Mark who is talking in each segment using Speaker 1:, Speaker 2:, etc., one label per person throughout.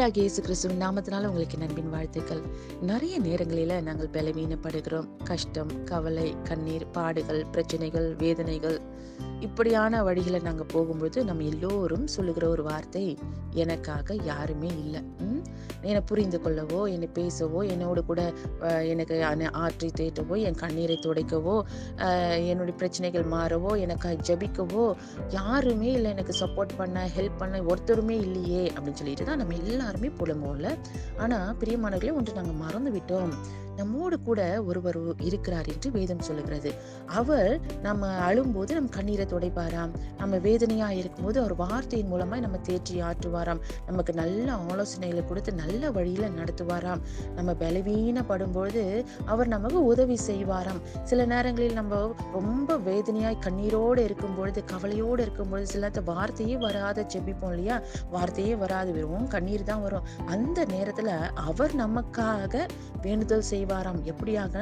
Speaker 1: ஆண்டவராகிய இயேசு கிறிஸ்துவின் நாமத்தினால உங்களுக்கு நண்பின் வாழ்த்துக்கள். நிறைய நேரங்களில நாங்கள் பலவீனப்படுகிறோம். கஷ்டம், கவலை, கண்ணீர், பாடுகள், பிரச்சனைகள், வேதனைகள் இப்படியான வழிகளை நாங்க போகும்போது நம்ம எல்லோரும் சொல்லுகிற ஒரு வார்த்தை, எனக்காக யாருமே இல்லை. என்னை புரிந்து கொள்ளவோ, என்னை பேசவோ, என்னோடு கூட எனக்கு ஆற்றி தேட்டவோ, என் கண்ணீரை துடைக்கவோ, என்னுடைய பிரச்சனைகள் மாறவோ, எனக்காக ஜபிக்கவோ யாருமே இல்லை. எனக்கு சப்போர்ட் பண்ண, ஹெல்ப் பண்ண ஒருத்தருமே இல்லையே அப்படின்னு சொல்லிட்டு தான் நம்ம எல்லாருமே புலம்போம்ல. ஆனா பிரியமானவர்களே, ஒன்று நாங்கள் மறந்து விட்டோம். நம்மோடு கூட ஒருவர் இருக்கிறார் என்று வேதம் சொல்லுகிறது. அவர் நம்ம அழும்போது நம் கண்ணீரை துடைப்பாராம். நம்ம வேதனையா இருக்கும்போது அவர் வார்த்தையின் மூலமா நம்ம தேற்றி ஆற்றுவாராம். நமக்கு நல்ல ஆலோசனைகளை கொடுத்து நல்ல வழியில நடத்துவாராம். நம்ம பலவீனப்படும்பொழுது அவர் நமக்கு உதவி செய்வாராம். சில நேரங்களில் நம்ம ரொம்ப வேதனையாய் கண்ணீரோடு இருக்கும் பொழுது, கவலையோடு இருக்கும் பொழுது, சில வார்த்தையே வராத ஜெபிப்போம் இல்லையா? வார்த்தையே வராது, வெறும் கண்ணீர் தான் வரும். அந்த நேரத்துல அவர் நமக்காக வேண்டுதல் செய்வாராம். எப்படியாக?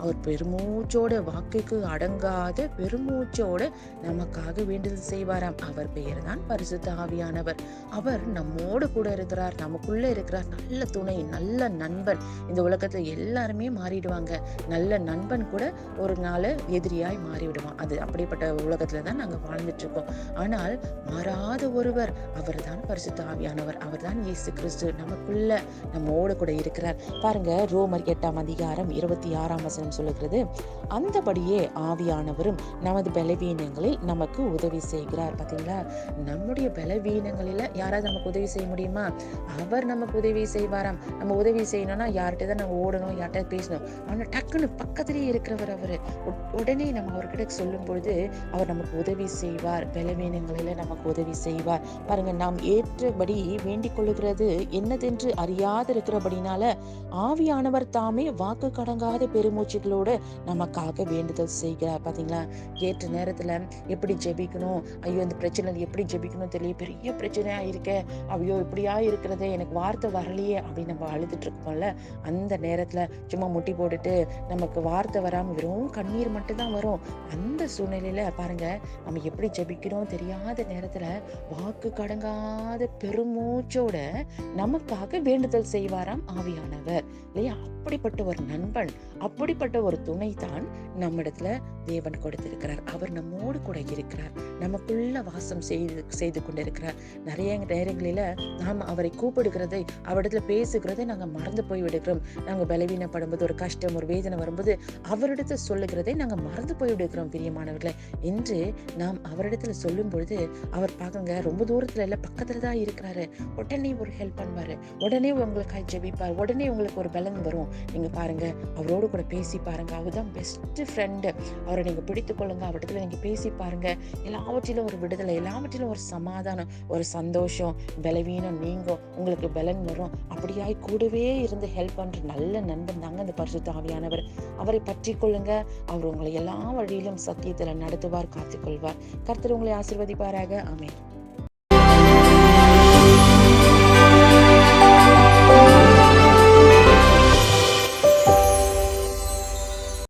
Speaker 1: அவர் பெருமூச்சோட, வாக்குக்கு அடங்காத பெருமூச்சோட நமக்காக வேண்டுதல் செய்வாராம். அவர் பெயர் தான் பரிசுத்த ஆவியானவர். அவர் நம்மோடு கூட இருக்கிறார், நமக்குள்ள இருக்கிறார். நல்ல துணை, நல்ல நண்பன். இந்த உலகத்துல எல்லாருமே மாறிடுவாங்க. நல்ல நண்பன் கூட ஒரு நாள் எதிரியாய் மாறிவிடுவான். அது அப்படிப்பட்ட உலகத்துல தான் நாங்க வாழ்ந்துட்டு இருக்கோம். ஆனால் மாறாத ஒருவர், அவர் தான் பரிசுத்த ஆவியானவர். அவர் தான் இயேசு கிறிஸ்து. நமக்குள்ள நம்மோடு கூட இருக்கிறார். பாருங்க, ரோமர் 8:26 சொல்லுகிறது, அந்தபடியே ஆவியானவரும் நமது பலவீனங்களில் நமக்கு உதவி செய்கிறார். பாத்தீங்களா? நம்முடைய பலவீனங்களில யாராவது நமக்கு உதவி செய்ய முடியுமா? அவர் நமக்கு உதவி செய்வாராம். நம்ம உதவி செய்யணும்னா யார்கிட்ட தான் நம்ம ஓடணும், யார்கிட்ட பேசணும். ஆனா டக்குன்னு பக்கத்திலேயே இருக்கிறவர் அவரு. உடனே நம்ம அவர்கிட்ட சொல்லும் பொழுது அவர் நமக்கு உதவி செய்வார். பலவீனங்களில நமக்கு உதவி செய்வார். பாருங்க, நாம் ஏற்றபடி வேண்டிக் கொள்ளுகிறது என்னதென்று அறியாது இருக்கிறபடினால ஆவியானவர் தாமே வாக்கு கடங்காத பெருமூச்சுகளோடு நமக்காக வேண்டுதல் செய்கிறார். பாத்தீங்களா? ஏற்ற நேரத்துல எப்படி ஜெபிக்கணும், ஐயோ இந்த பிரச்சனை எப்படி ஜெபிக்கணும் தெரியல, பெரிய பிரச்சனையா இருக்க, ஐயோ இப்படியா இருக்கிறதே, எனக்கு வார்த்தை வரலையே அப்படின்னு நம்ம அழுதுட்டு இருக்கோம்ல. அந்த நேரத்துல சும்மா முட்டி போட்டுட்டு நமக்கு வார்த்தை வராம வெறும் கண்ணீர் மட்டும்தான் வரும். அந்த சூழ்நிலையில பாருங்க, நம்ம எப்படி ஜெபிக்கிறோம் தெரியாத நேரத்துல வாக்கு கடங்காத பெருமூச்சோட நமக்காக வேண்டுதல் செய்வாராம் ஆவியானவர் இல்லையா? அப்படிப்பட்ட ஒரு நண்பன், அப்படிப்பட்ட ஒரு துணை தான் நம்மிடத்துல தேவன் கொடுத்திருக்கிறார். அவர் நம்மோடு கூட இருக்கிறார், நமக்குள்ள வாசம் செய்து கொண்டிருக்கிறார். நிறைய நேரங்களில நாம் அவரை கூப்பிடுகிறதை, அவரிடத்துல பேசுகிறதை நாங்க மறந்து போய் விடுகிறோம். நாங்க பலவீனப்படும்போது, ஒரு கஷ்டம், ஒரு வேதனை வரும்போது அவரிடத்துல சொல்லுகிறதை நாங்க மறந்து போய் விடுகிறோம். பிரியமானவர்களே, என்று நாம் அவரிடத்துல சொல்லும் பொழுது அவர் பாருங்க, ரொம்ப தூரத்துல இல்ல, பக்கத்துலதான் இருக்கிறாரு. உடனே ஒரு ஹெல்ப் பண்ணுவாரு, உடனே உங்களுக்கு ஜெபிப்பார், உடனே உங்களுக்கு ஒரு பலன் வரும். நீங்க பாருங்க, அவரோடு கூட பேசி பாருங்க. அவர்தான் பெஸ்ட் ஃப்ரெண்டு. அவரை நீங்க பிடித்துக் கொள்ளுங்க. அவரிடத்துல நீங்க பேசி பாருங்க. எல்லாவற்றிலும் ஒரு விடுதலை, எல்லாவற்றிலும் ஒரு சமாதானம், ஒரு சந்தோஷம், பலவீனம் நீங்கும், உங்களுக்கு பலன் வரும். அப்படியாய் கூடவே இருந்து ஹெல்ப் பண்ற நல்ல நண்பன் தாங்க இந்த பரிசுத்த ஆவியானவர். அவரை பற்றி கொள்ளுங்க. அவர் உங்களை எல்லா வழியிலும் சத்தியத்துல நடத்துவார், காத்துக்கொள்வார். கர்த்தர் உங்களை ஆசீர்வதிப்பாராக. ஆமென்.